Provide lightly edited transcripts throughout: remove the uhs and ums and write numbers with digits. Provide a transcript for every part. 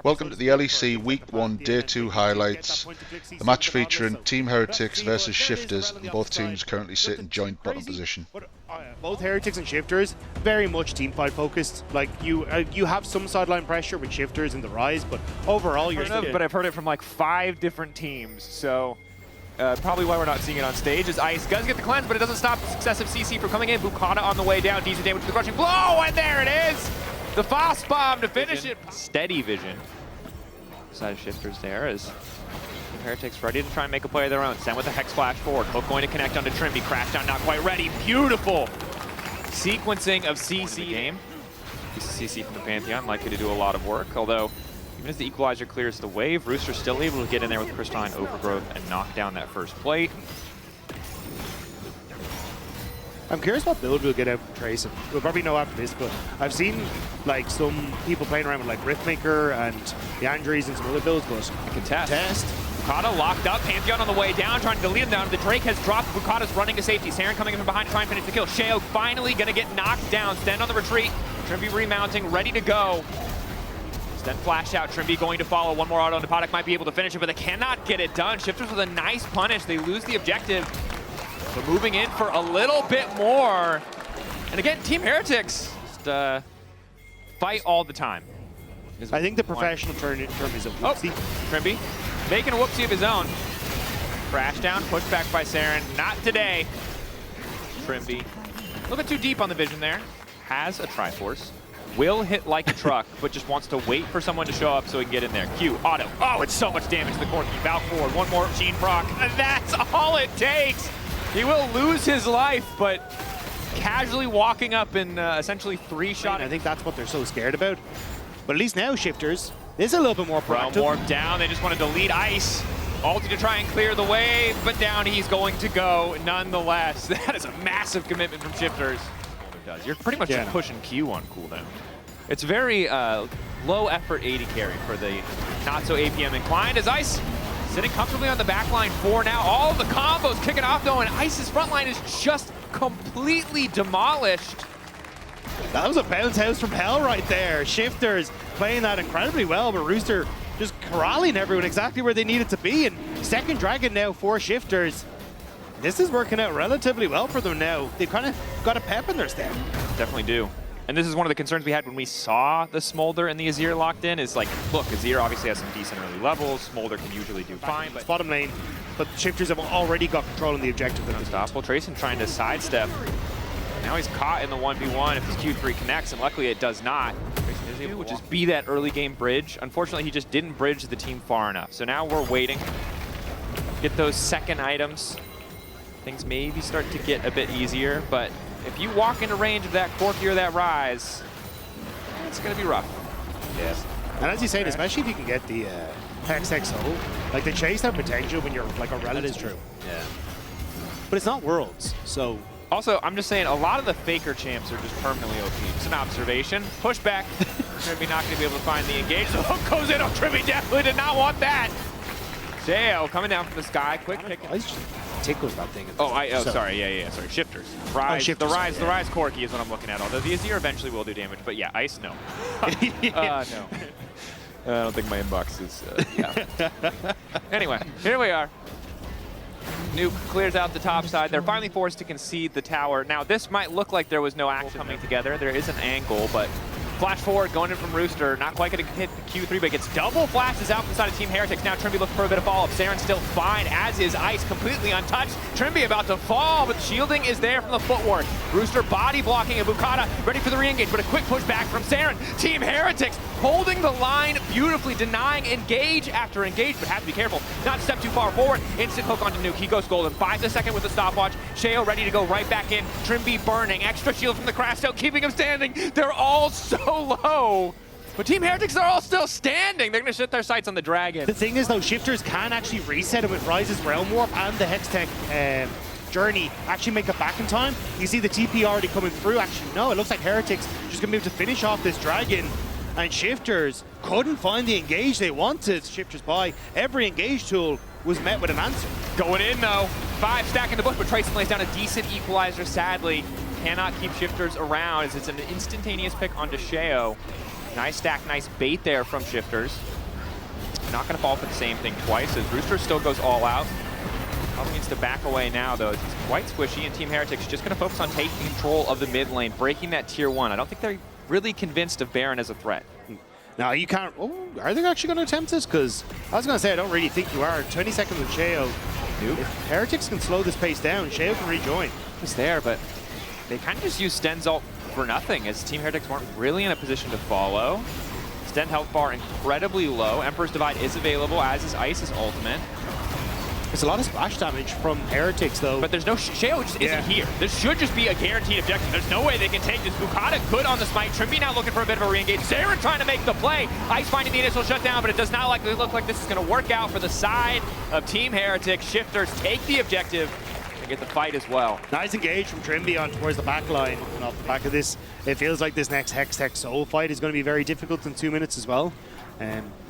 Welcome to the LEC Week 1 Day 2 highlights. The match featuring Team Heretics versus Shifters, and both teams currently sit in joint bottom position. Both Heretics and Shifters very much team fight focused. Like you have some sideline pressure with Shifters in the rise, but overall you're still... But I've heard it from like 5 different teams, so probably why we're not seeing it on stage is Ice does get the cleanse, but it doesn't stop successive CC from coming in. Bukata on the way down, decent damage with the crushing blow, and there it is! The Foss bomb to finish it. Steady vision. Side of Shifters there as Heretics ready to try and make a play of their own. Send with the Hex Flash forward. Hook going to connect onto Trimby. Crash down, not quite ready. Beautiful sequencing of CC game. CC from the Pantheon, likely to do a lot of work, although even as the equalizer clears the wave, Rooster's still able to get in there with Crystalline Overgrowth and knock down that first plate. I'm curious what build we'll get out from Trace. We'll probably know after this, but I've seen like some people playing around with like Riftmaker and the Andres and some other builds, but I can test. Bukata locked up, Pantheon on the way down, trying to delete him down. The Drake has dropped, Bukata's running to safety. Saren coming in from behind to try and finish the kill. Sheo finally gonna get knocked down, stand on the retreat. Trimby remounting, ready to go. Then flash out, Trimby going to follow. One more auto, and Napotic might be able to finish it, but they cannot get it done. Shifters with a nice punish, they lose the objective. But moving in for a little bit more. And again, Team Heretics just fight all the time. I think the professional term is a whoopsie. Oh, Trimby making a whoopsie of his own. Crash down, pushed back by Saren. Not today. Trimby a little bit too deep on the vision there. Has a Triforce. Will hit like a truck, but just wants to wait for someone to show up so he can get in there. Q, auto. Oh, it's so much damage to the Corki. Valk forward, one more Gene proc. And that's all it takes. He will lose his life, but casually walking up in essentially 3-shot. I think that's what they're so scared about. But at least now Shifters is a little bit more proactive. Warp down, they just want to delete Ice. Ulti to try and clear the wave, but down he's going to go nonetheless. That is a massive commitment from Shifters. You're pretty much just pushing Q on cooldown. It's very low effort AD carry for the not so APM inclined as Ice sitting comfortably on the back line for now. All the combos kicking off though, and Ice's front line is just completely demolished. That was a bounce house from hell right there. Shifters playing that incredibly well, but Rooster just corralling everyone exactly where they needed to be. And second Dragon now for Shifters. This is working out relatively well for them now. They've kind of got a pep in their step. Definitely do. And this is one of the concerns we had when we saw the Smolder and the Azir locked in, is like, look, Azir obviously has some decent early levels, Smolder can usually do fine, but... Bottom lane, but Shifters have already got control on the objective. Unstoppable. Trayson trying to sidestep. Now he's caught in the 1v1 if his Q3 connects, and luckily it does not. Trayson is able to just be that early game bridge. Unfortunately, he just didn't bridge the team far enough. So now we're waiting. Get those second items. Things maybe start to get a bit easier, but if you walk into range of that Corki or that Rise, it's going to be rough. Yes. And as you say, especially if you can get the hextech soul, like they chase that potential when you're like a relative. That is true. Yeah. But it's not Worlds, so... Also, I'm just saying, a lot of the Faker champs are just permanently OP. It's an observation. Push back. Trimby not going to be able to find the engage. The hook goes in. Oh, Trimby definitely did not want that. Jao coming down from the sky. Quick pick. Tickles that thing. Sorry, yeah, sorry. Shifters. Rise, the Rise Corki is what I'm looking at. Although the Azir eventually will do damage, but yeah, Ice, no. No. I don't think my inbox is, yeah. Anyway, here we are. Nuke clears out the top side. They're finally forced to concede the tower. Now, this might look like there was no action coming together. There is an angle, but flash forward, going in from Rooster. Not quite going to hit the Q3, but gets double flashes out from the side of Team Heretics. Now Trimby looking for a bit of follow-up. Saren still fine, as is Ice, completely untouched. Trimby about to fall, but shielding is there from the footwork. Rooster body blocking, and Bukata ready for the re-engage, but a quick push back from Saren. Team Heretics holding the line beautifully, denying engage after engage, but have to be careful not to step too far forward. Instant hook onto Nuke. He goes golden. Buys a second with the stopwatch. Sheo ready to go right back in. Trimby burning. Extra shield from the crash out, keeping him standing. They're all so low. But Team Heretics are all still standing. They're going to set their sights on the Dragon. The thing is, though, Shifters can actually reset it with Rise's Realm Warp and the hextech journey. Actually make it back in time. You see the TP already coming through. Actually, no, it looks like Heretics just going to be able to finish off this Dragon. And Shifters couldn't find the engage they wanted. Shifters by every engage tool was met with an answer. Going in, though. 5 stacking the bush, but Trayson lays down a decent equalizer, sadly. Cannot keep Shifters around as it's an instantaneous pick onto Sheo. Nice stack, nice bait there from Shifters. Not going to fall for the same thing twice as Rooster still goes all out. Probably needs to back away now, though. It's quite squishy, and Team Heretics just going to focus on taking control of the mid lane, breaking that tier 1. I don't think they're really convinced of Baron as a threat. Now you can't. Oh, are they actually going to attempt this? Because I was going to say I don't really think you are. 20 seconds with Sheo. If Heretics can slow this pace down, Sheo can rejoin. It's there, but they kind of just used Sten's ult for nothing, as Team Heretics weren't really in a position to follow. Sten health bar incredibly low. Emperor's Divide is available, as is Ice's ultimate. There's a lot of splash damage from Heretics, though. But there's no Sheo just isn't here. This should just be a guaranteed objective. There's no way they can take this. Bukata good on the smite. Trimby now looking for a bit of a re-engage. Zarin trying to make the play. Ice finding the initial shutdown, but it does not look like this is going to work out for the side of Team Heretics. Shifters take the objective and get the fight as well. Nice engage from Trimby on towards the back line. And off the back of this, it feels like this next hextech soul fight is going to be very difficult in 2 minutes as well.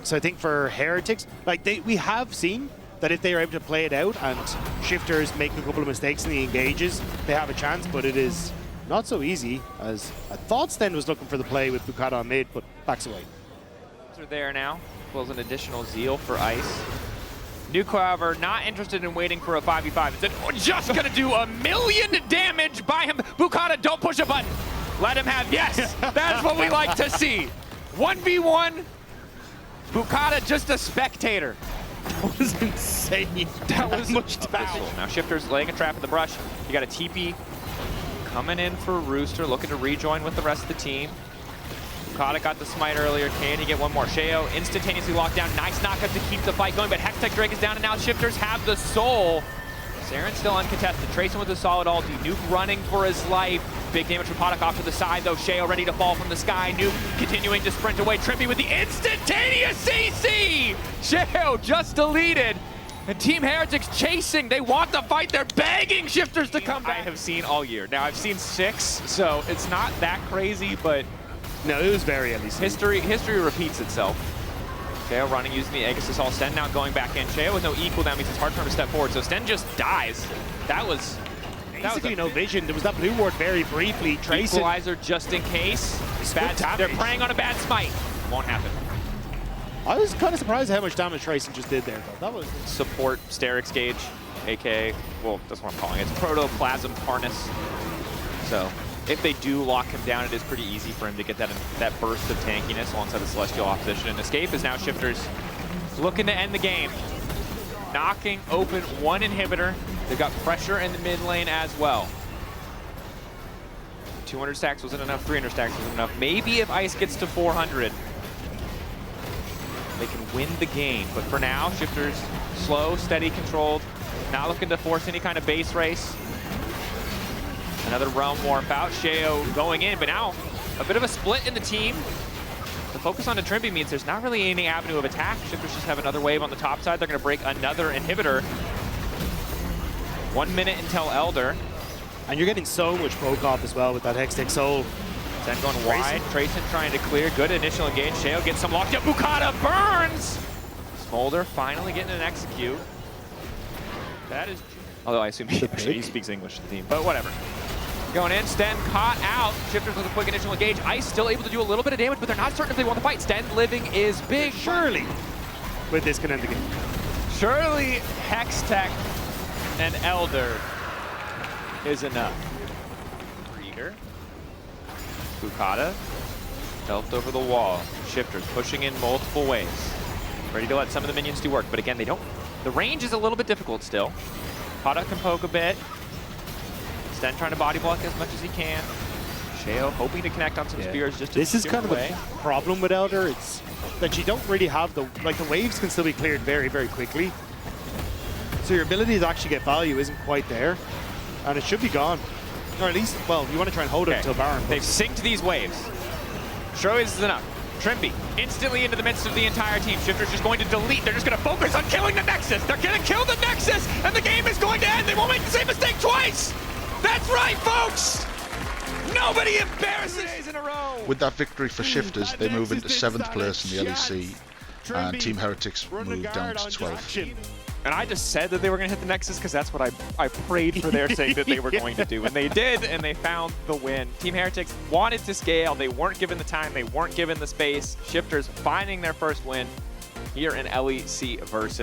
So I think for Heretics, like we have seen that if they are able to play it out and Shifters make a couple of mistakes in the engages, they have a chance, but it is not so easy, as I thought Sten was looking for the play with Bukata on mid, but backs away. Are there now, pulls an additional Zeal for Ice. Nuke, however, not interested in waiting for a 5v5. Instead, just gonna do 1,000,000 damage by him. Bukata, don't push a button. Let him have, yes, that's what we like to see. 1v1, Bukata just a spectator. That was insane. That was much damage. Now Shifters laying a trap in the brush. You got a TP coming in for Rooster, looking to rejoin with the rest of the team. Bukata got the smite earlier. Can he get one more? Sheo instantaneously locked down. Nice knockup to keep the fight going, but Hextech Drake is down, and now Shifters have the soul. Zarin still uncontested. Tracing with a solid ulti. Nuke running for his life. Big damage from Potok off to the side, though. Sheo ready to fall from the sky. Nuke continuing to sprint away. Trimby with the instantaneous CC! Sheo just deleted. And Team Heretics chasing. They want the fight. They're begging Shifters to come back. I have seen all year. Now, I've seen 6, so it's not that crazy, but no, it was very at least. History repeats itself. Sheo running, using the Aegis Assault. Sten now going back in. Sheo with no equal, that means it's hard for him to step forward. So Sten just dies. That was basically no vision. There was that blue ward very briefly. Tracing. Equalizer just in case. They're preying on a bad smite. Won't happen. I was kind of surprised at how much damage Tracing just did there, though. That was support Sterix Gauge, aka, well, that's what I'm calling it. It's Protoplasm Harness. So if they do lock him down, it is pretty easy for him to get that burst of tankiness alongside the Celestial opposition. And Escape is now Shifters looking to end the game. Knocking open one inhibitor. They've got pressure in the mid lane as well. 200 stacks wasn't enough, 300 stacks wasn't enough. Maybe if Ice gets to 400, they can win the game. But for now, Shifters slow, steady, controlled. Not looking to force any kind of base race. Another realm warp out. Sheo going in, but now a bit of a split in the team. The focus on the Trimby means there's not really any avenue of attack. Shifters just have another wave on the top side. They're going to break another inhibitor. 1 minute until Elder. And you're getting so much poke off as well with that Hextech Soul. Then going wide. Tracing trying to clear. Good initial engage. Sheo gets some locked up. Bukata burns! Smolder finally getting an execute. That is... Although I assume he speaks English to the team, but whatever. Going in, Sten caught out. Shifters with a quick initial engage. Ice still able to do a little bit of damage, but they're not certain if they want the fight. Sten living is big. Surely, with this can end the game. Surely Hextech and Elder is enough. Reader. Bukata. Delved over the wall. Shifters pushing in multiple ways. Ready to let some of the minions do work, but again, they don't. The range is a little bit difficult still. Potok can poke a bit. Sten trying to body block as much as he can. Sheo hoping to connect on some spears just to This is kind of a problem with Elder. It's that you don't really have the waves can still be cleared very, very quickly. So your ability to actually get value isn't quite there. And it should be gone. Or at least, well, you want to try and hold it until Baron. They've synced these waves. Surely this is enough. Trimby instantly into the midst of the entire team. Shifters just going to delete. They're just going to focus on killing the Nexus. They're going to kill the Nexus, and the game is going to end. They won't make the same mistake twice. That's right, folks. Nobody embarrasses in a row. With that victory for Shifters, they move into 7th place in the LEC, and Team Heretics move down to 12th. And I just said that they were going to hit the Nexus because that's what I prayed for their sake that they were going to do. And they did, and they found the win. Team Heretics wanted to scale. They weren't given the time. They weren't given the space. Shifters finding their first win here in LEC versus